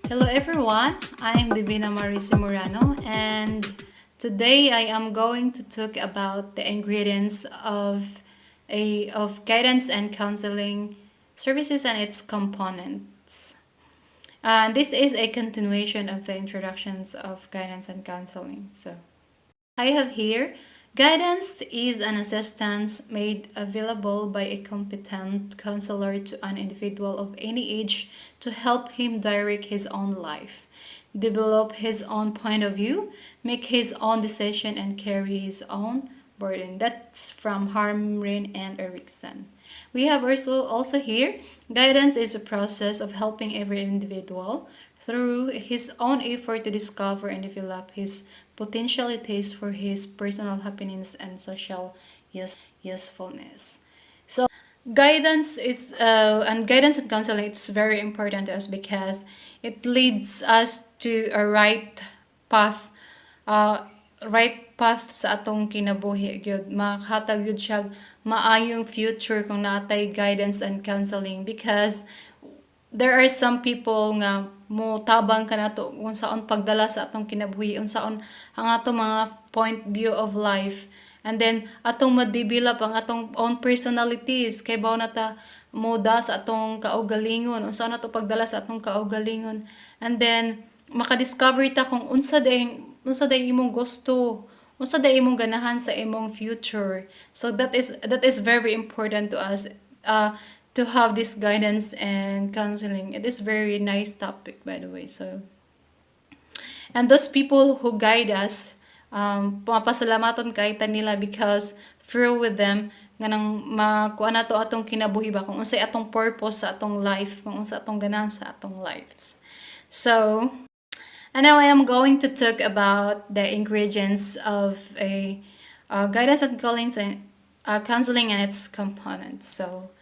Hello everyone, I'm Divina Marisa Morano and today I am going to talk about the ingredients of guidance and counseling services and its components. This is a continuation of the introductions of guidance and counseling. So I have here guidance is an assistance made available by a competent counselor to an individual of any age to help him direct his own life, develop his own point of view, make his own decision, and carry his own burden. That's from Harmrin and Erickson. We have also here guidance is a process of helping every individual through his own effort to discover and develop his potentialities for his personal happiness and social usefulness. So guidance and counseling it's very important to us because it leads us to a path uh, right path sa atong kinabuhi gyud makatag gyud siya maayong future kung natay guidance and counseling because there are some people nga mo tabang kanato kung saon pagdala sa atong kinabuhi unsaon ang atong mga point view of life and then atong ma-develop ang atong own personalities kay bawo na ta moda sa atong kaugalingon unsaon nato pagdala sa atong kaugalingon and then makadiscover ta kung unsa day imong gusto unsa day imong ganahan sa imong future so that is very important to us to have this guidance and counseling. It is very nice topic by the way. So and those people who guide us, papasalamaton kay ta nila because through with them nga nang makuha na to atong kinabuhi ba kung unsay atong purpose sa atong life, kung unsa atong ganahan sa atong lives. So, and now I am going to talk about the ingredients of a guidance and counseling and its components. So,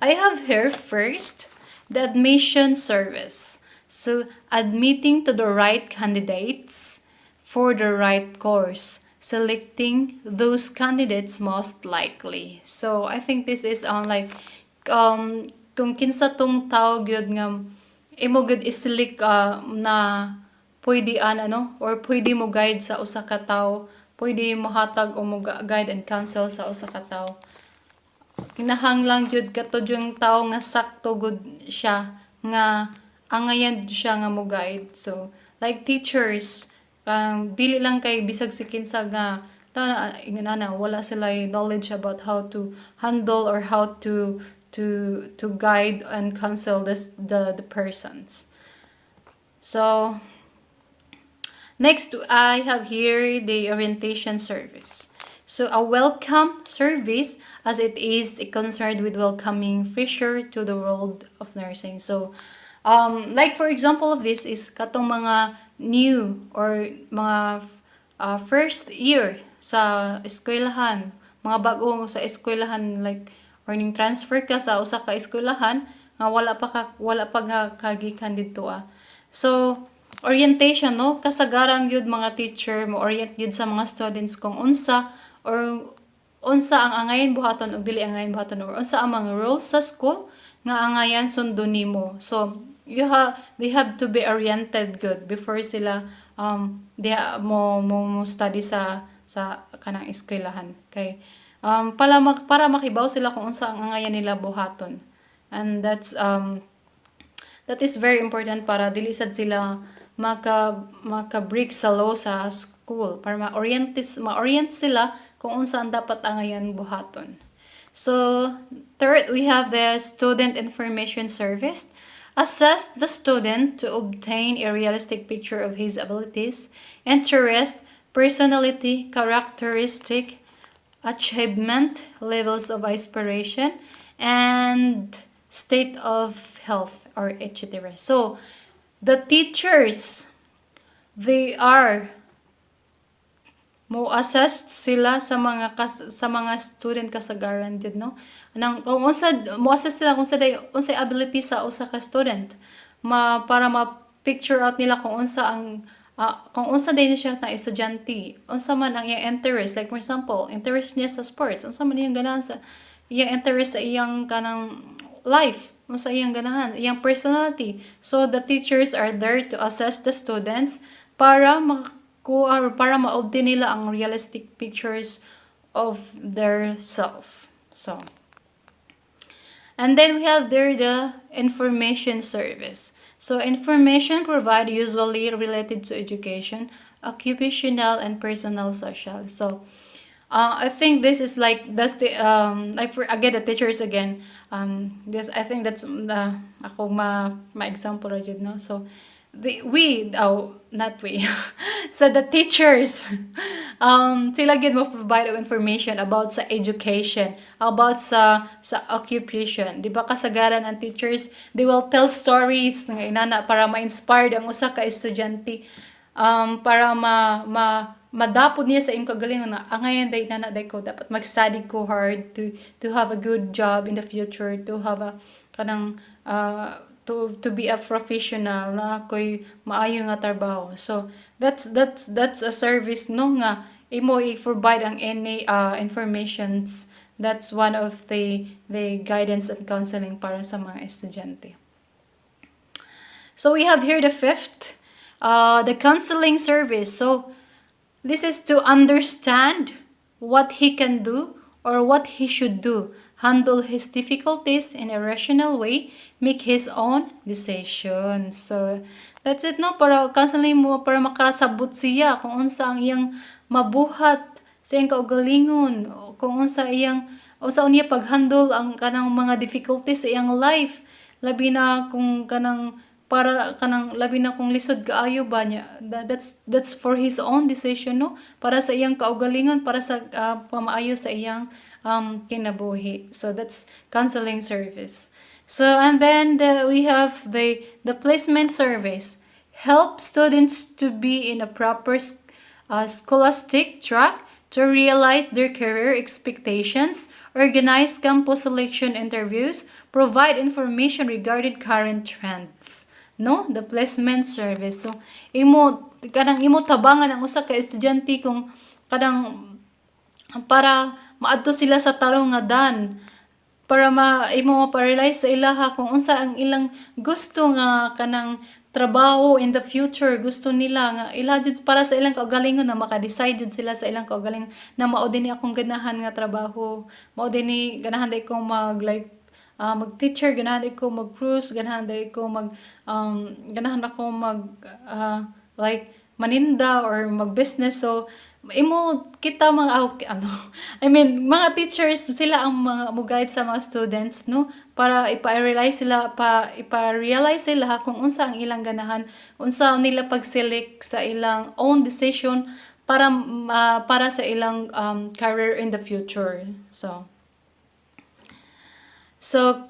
I have here first the admission service. So, admitting to the right candidates for the right course, selecting those candidates most likely. So, I think this is like kung kinsa tong tao gyud nga imo gyud isilik na pwede or pwede mo guide sa usa ka tawo, pwede mo hatag o mo guide and counsel sa usa ka tawo kinahanglang jud kato yung tao nga sakto good siya nga angayan siya nga mo guide so like teachers dili lang kay bisag si kinsa nga na wala sila knowledge about how to handle or how to guide and counsel the persons. So next I have here the orientation service. So a welcome service as it is concerned with welcoming fresher to the world of nursing. So like for example of this is katong mga new or mga first year sa eskwelahan, mga bago sa eskwelahan like or ning transfer ka sa usa ka eskwelahan nga wala pa kagikan dito So orientation no kasagaran gyud mga teacher mo orient gyud sa mga students kung unsa or unsa ang angayan buhaton ug dili angayan buhaton or unsa ang mga rules sa school nga angayan sundon nimo. So they have to be oriented good before sila mo study sa kanang eskwelahan kay para makibaw sila kung unsa ang angayan nila buhaton. And that is very important para dili sad sila maka-break sa law sa school para ma-orient sila kung unsa ang dapat angayan buhaton. So, third, we have the student information service. Assess the student to obtain a realistic picture of his abilities, interest, personality, characteristic, achievement, levels of aspiration, and state of health or etc. So, the teachers, they are mo assess sila sa mga student kasagaran jud no nang kung unsa mo assess sila kung unsay ability sa usa ka student para ma picture out nila kung unsa din siya na estudyante unsa man ang iyang interest like for example interest niya sa sports unsa man iyang ganahan sa iyang interest sa iyang kanang life, unsa iyang ganahan, iyang personality. So the teachers are there to assess the students para para ma-obtain nila ang realistic pictures of their self. So, and then we have there the information service. So information provided usually related to education, occupational, and personal social. So I think this is like that's the like for again the teachers again. This I think that's the ako ma example ra jud, no. So we oh not we so the teachers sila gid mo provide og information about sa education, about sa occupation, di ba kasagaran ang teachers they will tell stories nga inana para ma-inspire ang usa ka estudyante, para madapod niya sa imong kagalingon na angayan day nana day ko dapat mag-study ko hard to have a good job in the future, to have a kanang to be a professional na koy maayo nga trabaho. So that's a service, no, nga imo i-provide ang any informations. That's one of the guidance and counseling para sa mga estudyante. So we have here the fifth, the counseling service. So this is to understand what he can do or what he should do, handle his difficulties in a rational way, make his own decisions. So that's it, no, para counseling mo para makasabot siya kung unsa ang iyang mabuhat sa iyang kaugalingon, kung unsa niya paghandle ang kanang mga difficulties sa iyang life, labi na kung kanang labi na kung lisod kaayo ba niya, that's for his own decision, no, para sa iyang kaugalingon, para sa pamaayo sa iyang kinabuhi. So that's counseling service. So and then we have the placement service. Help students to be in a proper scholastic track, to realize their career expectations, organize campus selection interviews, provide information regarding current trends. No, the placement service. So imo tabangan ang usa ka estudyante kung kadang para maadto sila sa tarong nga dan, para imo ma-realize sa ilaha kung unsa ang ilang gusto nga kanang trabaho in the future, gusto nila nga ila jud para sa ilang kaugalingon na maka-decide jud sila sa ilang kaugalingon na mao dinhi akong ganahan nga trabaho, mao dinhi ganahan day ko mag-teacher, ganahan day ko mag-cruise, ganahan day ko ganahan ako like maninda or mag-business. So imo kita mga mga teachers sila ang mga mo-guide sa mga students, no, para ipa-realize sila kung unsa ang ilang ganahan, unsa nila pag-select sa ilang own decision para sa ilang career in the future. So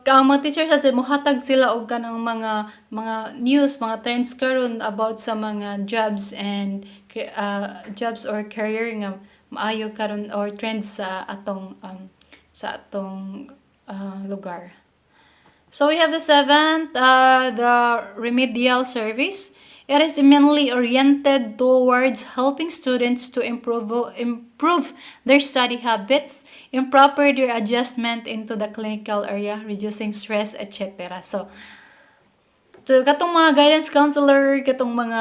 ang mga teachers kasi mohatag sila og kanang mga news, mga trends karon about sa mga jobs and jobs or career nga maayo karon or trends sa atong lugar. So we have the seventh, the remedial service. It is mainly oriented towards helping students to improve their study habits, improve their adjustment into the clinical area, reducing stress, etc. So katong mga guidance counselor, katong mga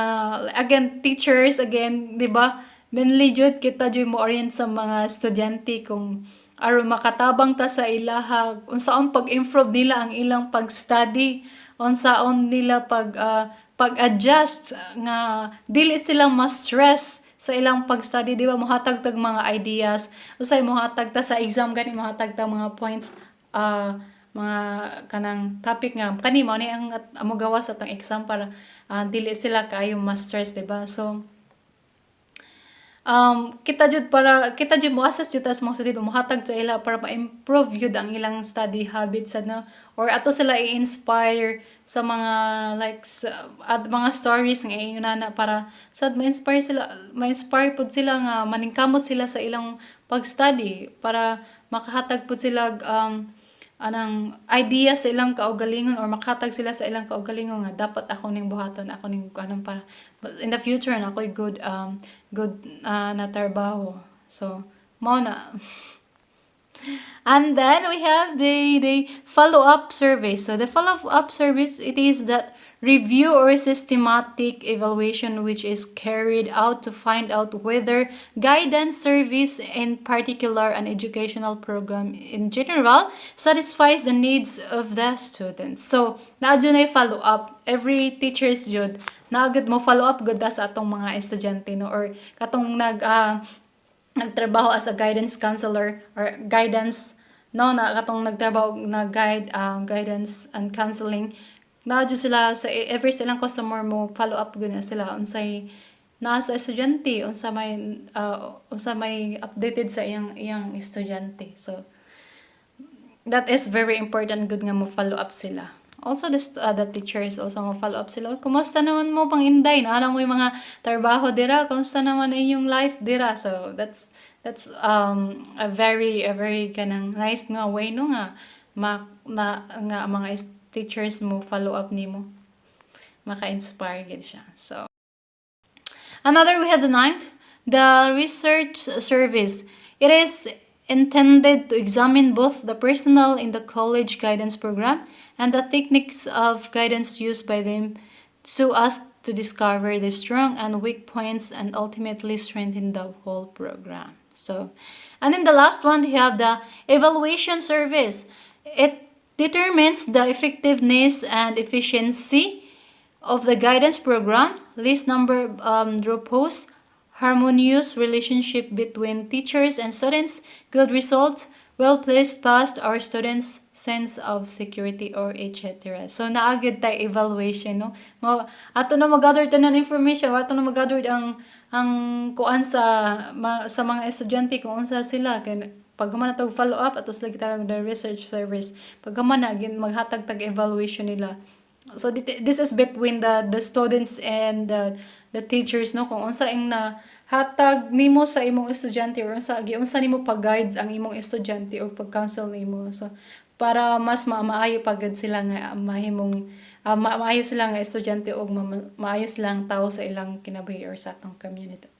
again teachers again, di ba? Mainly jud kita jud mo orient sa mga estudyante kung aron makatabang ta sa ilaha, unsaon pag-improve nila ang ilang pag-study, unsaon nila pag-adjust nga dili sila ma-stress sa ilang pag-study, di ba? Mohatag tag mga ideas, usay mohatag ta sa exam gani, mohatag ta mga points, mga kanang topic nga kani mao ni ang amo gawas sa atong exam para dili sila kaayo ma-stress, di ba? So kita jud mo assess jud as mga student, mohatag sa ila para ma-improve jud ang ilang study habits, no, or ato sila i-inspire sa mga mga stories nga inana para sad ma-inspire pud sila nga maningkamot sila sa ilang pag-study, para makahatag pud sila anang idea sa ilang kaugalingon, or makahatag sila sa ilang kaugalingon nga dapat ako ning buhaton, ako ning anong para in the future na ako'y good na trabaho. So mao na And then we have the follow-up survey. So the follow-up service, it is that review or systematic evaluation which is carried out to find out whether guidance service, in particular an educational program in general, satisfies the needs of the students. So naadyo na follow-up. Every teachers yun, naagad mo follow-up gud sa atong mga estudyante, no? Or katong nagtrabaho as a guidance counselor or guidance, no, na katong nagtrabaho na guidance and counseling, na jud sila sa every silang customer mo follow up gud na sila unsay naa sa estudyante, unsa may updated sa iyang estudyante. So that is very important gud nga mo follow up sila. Also the teachers also mo follow up sila. Kumusta naman mo pang inday? Naana mo yung mga trabaho dira? Kumusta naman ang inyong life dira? So that's a very kanang nice nga way, no, nga nga mga teachers mo follow up nimo. Maka-inspire gid siya. So another, we have the ninth, the research service. It is intended to examine both the personnel in the college guidance program and the techniques of guidance used by them so as to discover the strong and weak points and ultimately strengthen the whole program. So, and then the last one, you have the evaluation service. It determines the effectiveness and efficiency of the guidance program, least number posts, harmonious relationship between teachers and students, good results, well-placed past our students' sense of security, or etc. So naagid tay evaluation, no? Ato na mag-gather tanan information, ato na mag-gather ang kuan sa mga estudyante kung unsa sila kay pag man tag follow up atos lagi tag the research service. Pag man agin maghatag tag evaluation nila. So this is between the students and the teachers, no, kung unsa ing na hatag nimo sa imong estudyante or unsa nimo pag-guide ang imong estudyante o pag-counsel nimo. So para mas maayo pagad sila nga mahimong maayo sila nga estudyante o maayo silang tao sa ilang kinabuhi or sa atong community.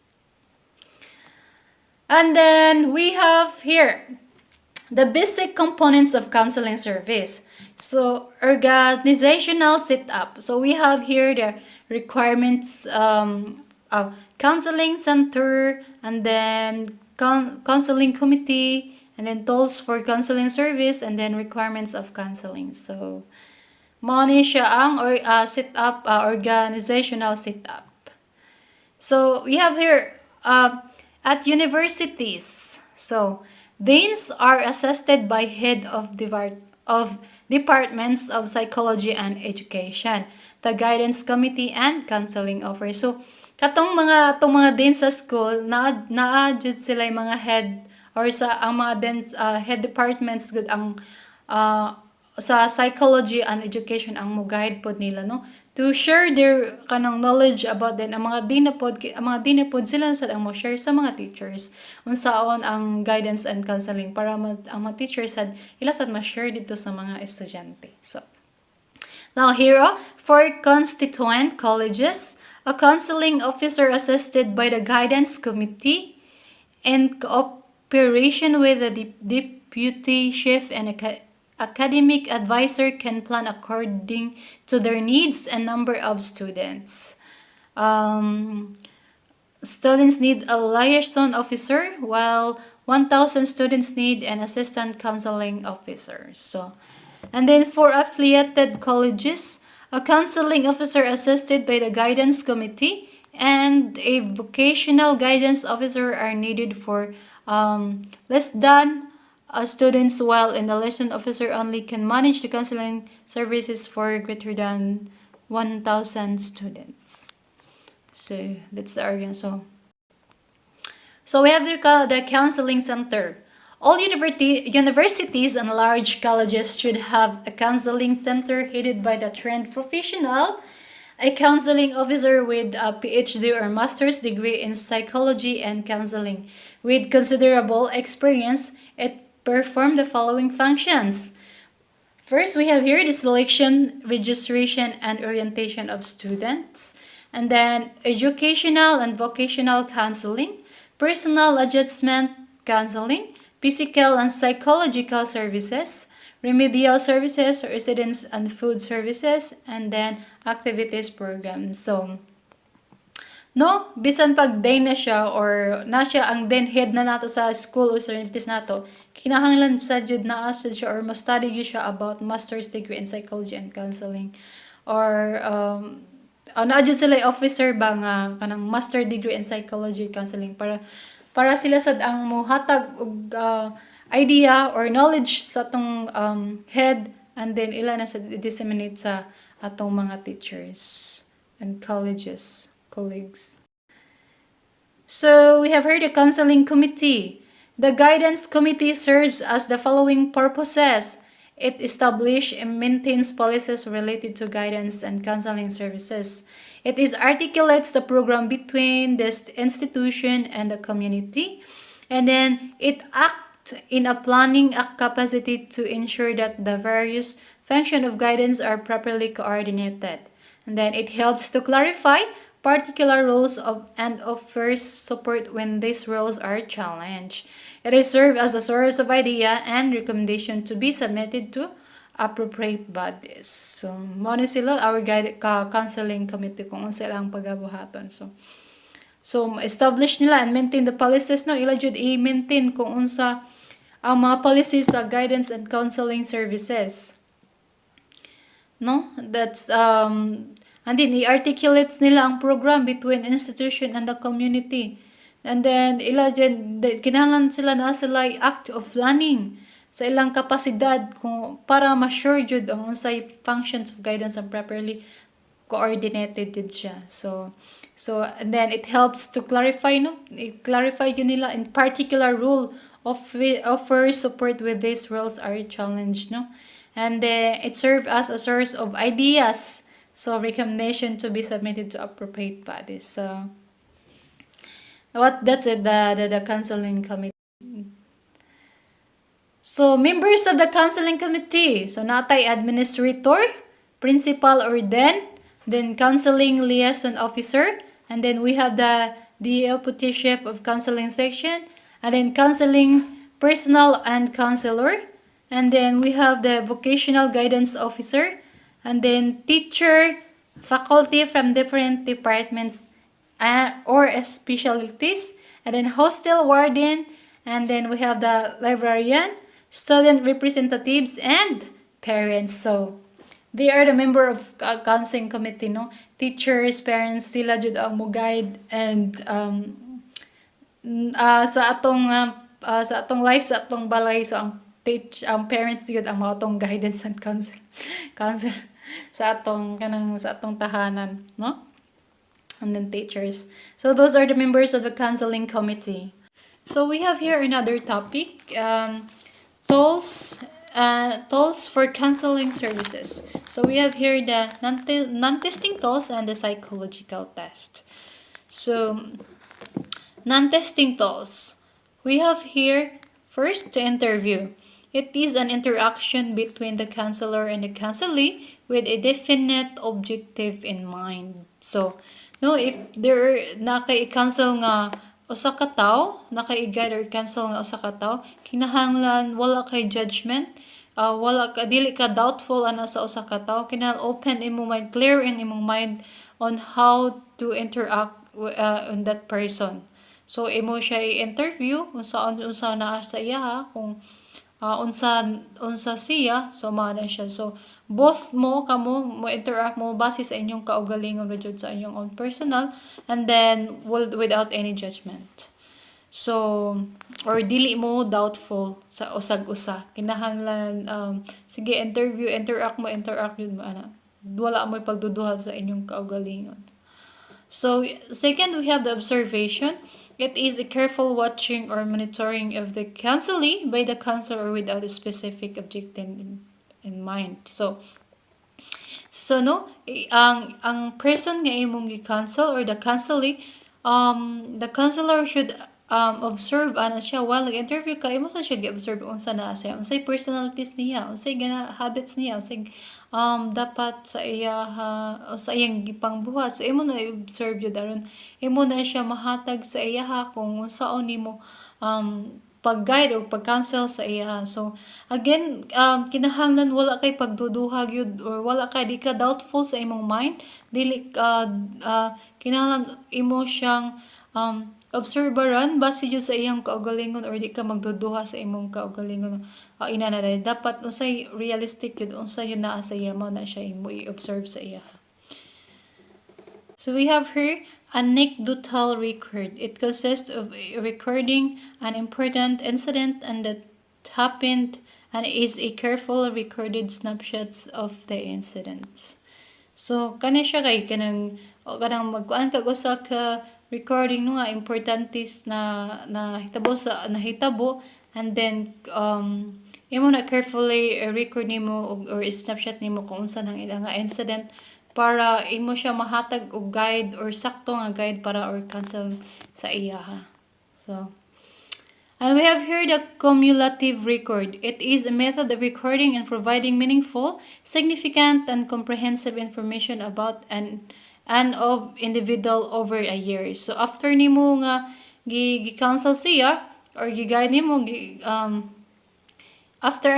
And then we have here the basic components of counseling service. So organizational setup. So we have here the requirements of counseling center, and then counseling committee, and then tools for counseling service, and then requirements of counseling. So mao ni siya ang setup, organizational setup. So we have here at universities. So deans are assisted by head of departments of psychology and education, the guidance committee, and counseling officer. So katong mga deans sa school naa jud sila yung mga head or sa ang mga deans head departments gud ang sa psychology and education ang mo guide pod nila, no, to share their kanang knowledge about them. Ang mga dinapod sila sa ang mo share sa mga teachers unsaon ang guidance and counseling para ang mga teachers sad ila sad ma-share dito sa mga estudyante. So now here for constituent colleges, a counseling officer assisted by the guidance committee in cooperation with the deputy chief and academic advisor can plan according to their needs and number of students. Students need a liaison officer, while 1,000 students need an assistant counseling officer. So, and then for affiliated colleges, a counseling officer assisted by the guidance committee and a vocational guidance officer are needed for less than students, while in the liaison officer only can manage the counseling services for greater than 1,000 students. So that's the argument. So we have the counseling center. All universities and large colleges should have a counseling center headed by the trained professional, a counseling officer with a PhD or master's degree in psychology and counseling. With considerable experience, it perform the following functions. First, we have here the selection, registration, and orientation of students, and then educational and vocational counseling, personal adjustment counseling, physical and psychological services, remedial services, residence and food services, and then activities programs. So, no, bisan pag day na siya or na siya ang then head na nato sa school o sa universities nato, kinahanglan sa jud na asad siya or ma-study gyud siya about master's degree in psychology and counseling or na jud sila officer ba nga kanang master degree in psychology and counseling para sila sad ang mohatag og idea or knowledge sa atong head and then ila na sa disseminate sa atong mga teachers and colleagues. So we have heard the counseling committee. The guidance committee serves as the following purposes. It establishes and maintains policies related to guidance and counseling services. It articulates the program between the institution and the community. And then it acts in a planning capacity to ensure that the various functions of guidance are properly coordinated. And then it helps to clarify particular roles and offers support when these roles are challenged. It is served as a source of idea and recommendation to be submitted to appropriate bodies. So, mo ni sila our counseling committee kung sila ang pagabuhaton. So establish nila and maintain the policies no ila jud i-maintain kung unsa ang mga policies sa guidance and counseling services. No? That's and then i-articulates nila ang program between institution and the community. And then ila dyan, kinahanglan sila na sila act of planning sa ilang kapasidad kung para ma-sure jud ang unsay functions of guidance and properly coordinated jud siya. So and then it helps to clarify no, i-clarify yun nila in particular rule offers support with these roles are challenged no. And it serves as a source of ideas. So recommendation to be submitted to appropriate bodies. So that's it, the counseling committee. So members of the counseling committee. So natay administrator, principal or then counseling liaison officer, and then we have the deputy chief of counseling section, and then counseling personnel and counselor, and then we have the vocational guidance officer, and then teacher, faculty from different departments or specialties, and then hostel warden, and then we have the librarian, student representatives, and parents. So they are the member of counseling committee, no? Teachers, parents, sila jud ang mo guide and sa atong life, sa atong balay, so ang parents jud ang mga atong guidance and counsel sa atong tahanan, no? And then teachers. So those are the members of the counseling committee. So we have here another topic, tools for counseling services. So we have here the non-testing tools and the psychological test. So non-testing tools. We have here first the interview. It is an interaction between the counselor and the counselee with a definite objective in mind. So, no, if there naka-i-counsel nga usa ka tawo, naka-i-guide or cancel nga usa ka tawo, kinahanglan wala kay judgment, dili ka doubtful ana sa usa ka tawo, kinahanglan open imong mind, clear in imong mind on how to interact on that person. So imo siya i-interview unsa naa sa iya kung unsa siya, so maana siya. So both mo interact mo base sa inyong kaugalingon jud sa inyong own personal, and then without any judgment. So or dili mo doubtful sa usag-usa, kinahanglan sige interact yun mo ana, wala mo pagduduha sa inyong kaugalingon. So second, we have the observation. It is a careful watching or monitoring of the counselee by the counselor without a specific objective in mind. So no, ang person nga imong gi-counsel or the counselee, the counselor should observe ana siya while nag-interview ka, imo sa siya gi-observe unsa naa siya, unsay personalities niya, unsay habits niya, unsay dapat sa iya sa iyang gipangbuhat. So imo na i-observe jud aron imo na siya mahatag sa iya kung unsaon nimo pag-guide or pag-counsel sa iya. So again, kinahanglan wala kay pagduduha gyud or wala kay di ka doubtful sa imong mind, dili kinahanglan imo siyang obserbaran base jud sa iyang kaugalingon or di ka magduduha sa imong kaugalingon. Ina na dapat unsay realistic yun, unsay yun naa sa iya mo na siya imo i-observe sa iya. So we have here anecdotal record. It consists of recording an important incident and that happened and is a careful recorded snapshots of the incidents. So kani siya kay kanang magkuan kag usa ka recording no nga importantes na nahitabo and then imo na carefully record nimo or snapshot nimo kung unsa nang ila nga incident para imo siya mahatag og guide or sakto nga guide para or cancel sa iya ha. So and we have here the cumulative record. It is a method of recording and providing meaningful, significant, and comprehensive information about and of individual over a year. So after nimo nga gi-counsel siya or gi-guide nimo after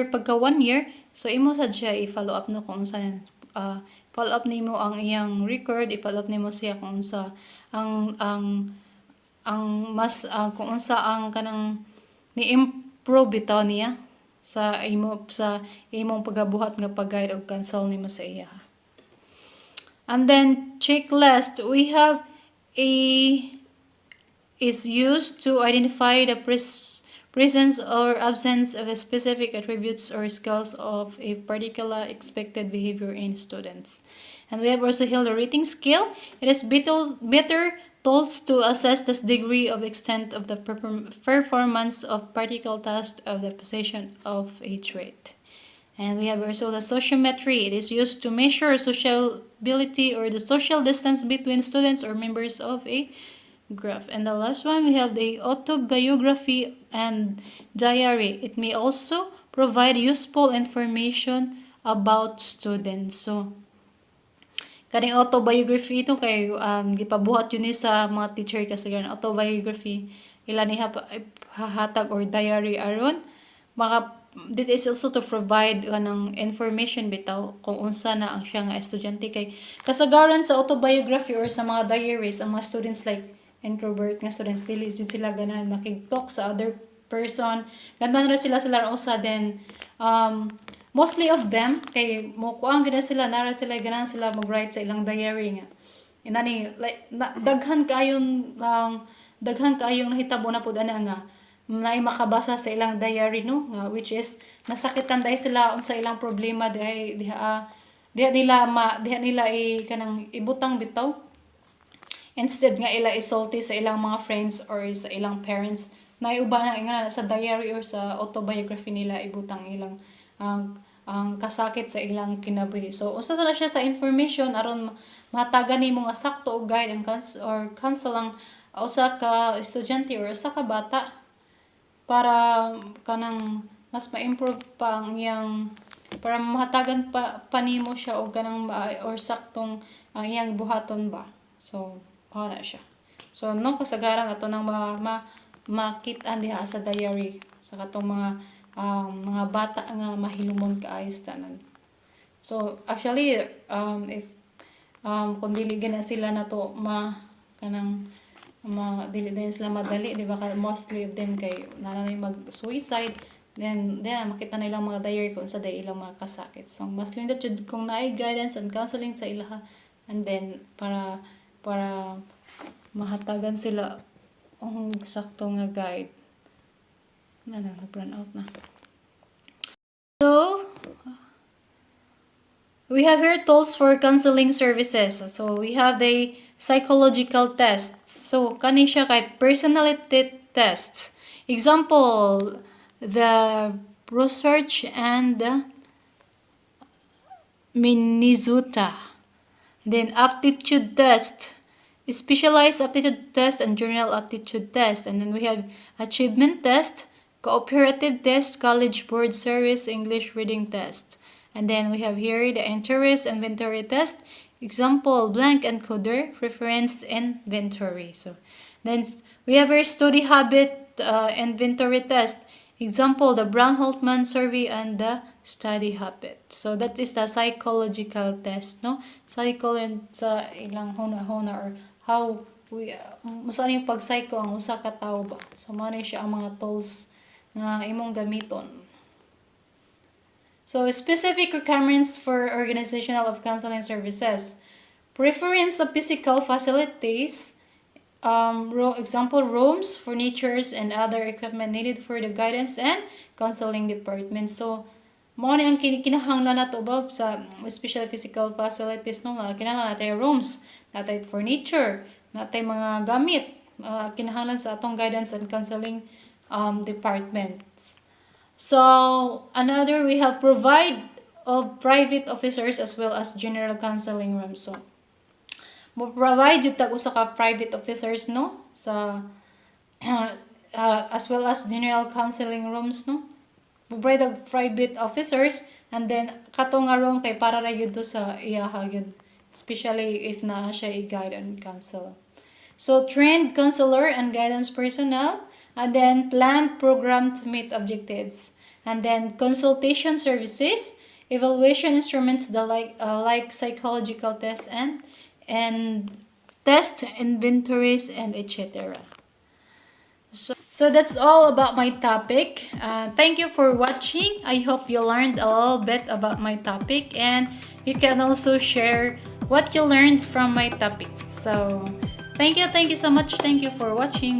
pagka 1 year, so imo sad siya i-follow up no kung saan follow up nimo ang iyang record, i-follow up nimo siya kung sa kung unsa ang kanang ni-improve bitaw niya sa imong pagabuhat nga pag-guide og cancel nimo sa iya. And then checklist, we have is used to identify the presence or absence of a specific attributes or skills of a particular expected behavior in students. And we have also held a rating scale. It is better tools to assess the degree of extent of the performance of particular tasks of the possession of a trait. And we have also the sociometry. It is used to measure sociability or the social distance between students or members of a graph. And the last one, we have the autobiography and diary. It may also provide useful information about students. So kaning autobiography ito kay gipabuhat yun ni sa mga teacher kasi gan autobiography ila ni hahatag or diary aron this is also to provide kanang information bitaw kung unsa na ang siya nga estudyante kay kasagaran sa autobiography or sa mga diaries ang mga students like introvert nga students dili jud sila ganahan makig-talk sa other person, ganahan ra sila usa then mostly of them kay mo kuang gid sila nara sila ganahan sila mag-write sa ilang diary nga inani like daghan kayong nahitabo na pud ana nga naay makabasa sa ilang diary no nga which is nasakitan dai sila unsa ilang problema diha nila kanang ibutang bitaw instead nga ila isulti sa ilang mga friends or sa ilang parents naiuba na nga sa diary or sa autobiography nila ibutang ilang ang kasakit sa ilang kinabuhi. So usa na siya sa information aron mahatagan nimo nga sakto og guide and counsel ang usa ka estudyante or usa ka bata para kanang mas ma-improve pa ang iyang para mahatagan pa nimo siya og kanang or saktong ang iyang buhaton ba. So na siya. So no kasagaran ato nang makit-an diha sa diary sa katong mga bata nga mahilumon kaayo tanan. So actually if kung dili gina sila nato dili din sila madali di ba mostly of them kay nanay mag-suicide then makita na ilang mga diary kung sa ilang mga kasakit. So mas lindot jud kung naay guidance and counseling sa ilaha and then para mahatagan sila ang sakto nga guide. Nag-run out na. So, we have here tools for counseling services. So, we have the psychological tests. So, kani siya kay personality tests. Example, the research and Minnesota. Then, aptitude test. Specialized aptitude test and general aptitude test. And then we have achievement test, cooperative test, college board service, English reading test. And then we have here the interest inventory test. Example, blank encoder, preference inventory. So Then we have our study habit inventory test. Example, the Brown-Holtman survey and the study habit. So that is the psychological test, no? Psychology sa ilang huna-huna or how we musa yung pag-psycho ang usa ka tawo ba. So mao ni siya ang mga tools nga imong gamiton. So specific requirements for organizational of counseling services. Preference of physical facilities. Example, rooms, furnitures, and other equipment needed for the guidance and counseling department. So, mo ni ang kinahanglan nato ba sa especially physical facilities no, kinahanglan natay rooms, natay furniture, natay mga gamit, kinahanglan sa atong guidance and counseling departments. So, another we have provide of private officers as well as general counseling rooms. So, mo provide jud tag usa ka private officers no sa as well as general counseling rooms no, provide og private officers, and then kato nga room kay para ra yun to sa iyaha yun, especially if na siya i-guide and counsel. So trained counselor and guidance personnel, and then planned program to meet objectives, and then consultation services, evaluation instruments the like psychological tests and test inventories and etc. So that's all about my topic. Thank you for watching. I hope you learned a little bit about my topic, and you can also share what you learned from my topic. So thank you so much. Thank you for watching.